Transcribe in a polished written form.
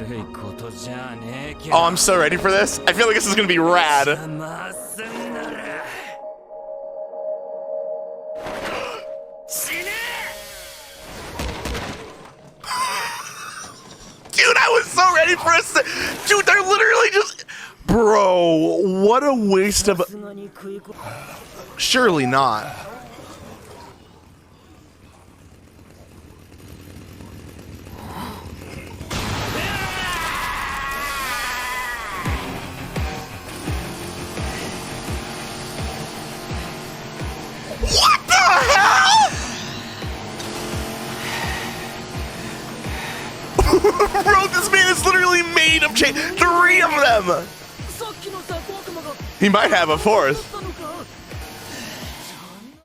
Oh, I'm so ready for this. I feel like this is gonna be rad. Dude, I was so ready for us. Dude, they're literally just... Bro, what a waste of... Surely not. What the hell? Bro, this man is literally made of chain. 3 of them. He might have a 4th.